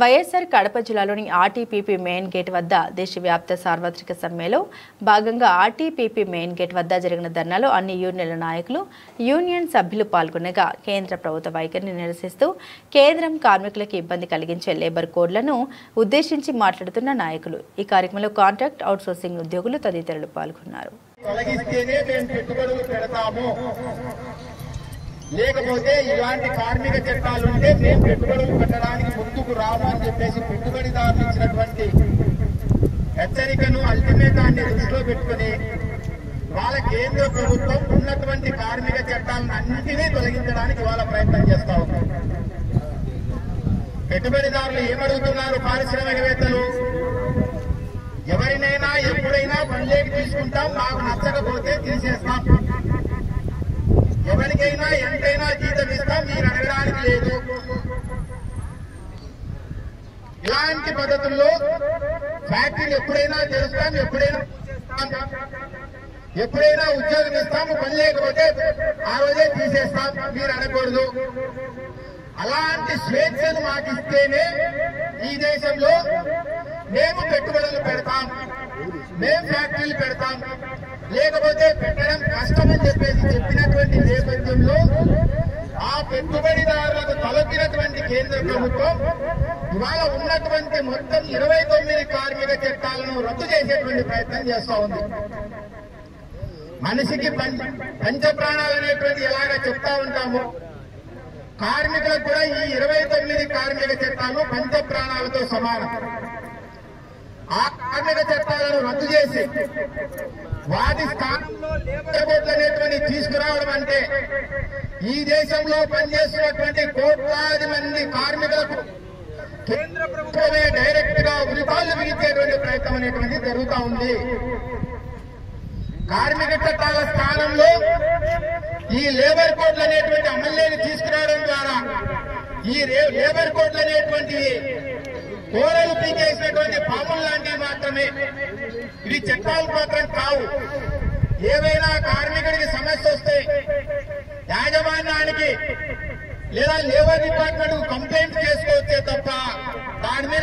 వైఎస్ఆర్ కడప జిల్లాలోని RTPP main gate వద్ద దేశవ్యాప్త సార్వత్రిక సమ్మెలో భాగంగా ఆర్టీపీపీ మెయిన్ గేట్ వద్ద జరిగిన ధర్నాలో అన్ని యూనియన్ల నాయకులు, యూనియన్ సభ్యులు పాల్గొనగా కేంద్ర ప్రభుత్వ వైఖరిని నిరసిస్తూ కేంద్రం కార్మికులకు ఇబ్బంది కలిగించే లేబర్ కోడ్లను ఉద్దేశించి మాట్లాడుతున్న నాయకులు. ఈ కార్యక్రమంలో కాంట్రాక్ట్ అవుట్సోర్సింగ్ ఉద్యోగులు తదితరులు పాల్గొన్నారు. లేకపోతే ఇలాంటి కార్మిక చట్టాలుంటే మేము పెట్టుబడులు పెట్టడానికి ముందుకు రాము అని చెప్పేసి పెట్టుబడిదారులు ఇచ్చినటువంటి హెచ్చరికను అల్టిమేటాన్ని దృష్టిలో పెట్టుకుని వాళ్ళ కేంద్ర ప్రభుత్వం ఉన్నటువంటి కార్మిక చట్టాలను అన్నింటినీ తొలగించడానికి వాళ్ళ ప్రయత్నం చేస్తా ఉన్నారు. పెట్టుబడిదారులు ఏమడుగుతున్నారు? పారిశ్రామికవేత్తలు ఎవరినైనా ఎప్పుడైనా పనిలోకి తీసుకుంటాం, మాకు నచ్చకపోతే తీసేస్తాం, ఎవరికైనా ఎంతైనా జీతం ఇస్తాం, మీరు అడగడానికి లేదు. ఇలాంటి పద్ధతుల్లో ఫ్యాక్టరీలు ఎప్పుడైనా తెరుస్తాం, ఎప్పుడైనా ఉద్యోగం ఇస్తాము, పని లేకపోతే ఆ రోజే తీసేస్తాం, మీరు అడగకూడదు. అలాంటి స్వేచ్ఛను మాకు ఇస్తేనే ఈ దేశంలో మేము పెట్టుబడులు పెడతాం, మేము ఫ్యాక్టరీలు పెడతాం, లేకపోతే పెట్టడం కష్టమని చెప్పేసి చెప్పినటువంటి నేపథ్యంలో ఆ పెట్టుబడిదారులకు తలొగ్గినటువంటి కేంద్ర ప్రభుత్వం ఇవాళ ఉన్నటువంటి మొత్తం 29 కార్మిక చట్టాలను రద్దు చేసేటువంటి ప్రయత్నం చేస్తా ఉంది. మనిషికి పంచ ప్రాణాలు అనేటువంటి ఎలాగ చెప్తా ఉంటాము, కార్మికులకు కూడా ఈ 29 కార్మిక చట్టాలు పంచ ప్రాణాలతో సమానం. ఆ కార్మిక చట్టాలను రద్దు చేసి వాటి స్థానంలో లేబర్ కోడ్లు అనేటువంటి తీసుకురావడం అంటే ఈ దేశంలో పనిచేస్తున్నటువంటి కోట్లాది మంది కార్మికులకు కేంద్ర ప్రభుత్వమే డైరెక్ట్ గా ఉరితాళ్లు బిగించేటువంటి ప్రయత్నం అనేటువంటి జరుగుతూ ఉంది. కార్మిక చట్టాల స్థానంలో ఈ లేబర్ కోడ్లు అనేటువంటి అమల్లోకి తీసుకురావడం ద్వారా ఈ లేబర్ కోడ్లు అనేటువంటివి కోరలు పీకేసినటువంటి పాములు లాంటివి మాత్రమే. ఇవి చట్టాలు మాత్రం కావు. ఏవైనా కార్మికుడికి సమస్య వస్తే యాజమాన్యానికి లేదా లేబర్ డిపార్ట్మెంట్ కంప్లైంట్ చేసుకోవచ్చే తప్ప దాని మీద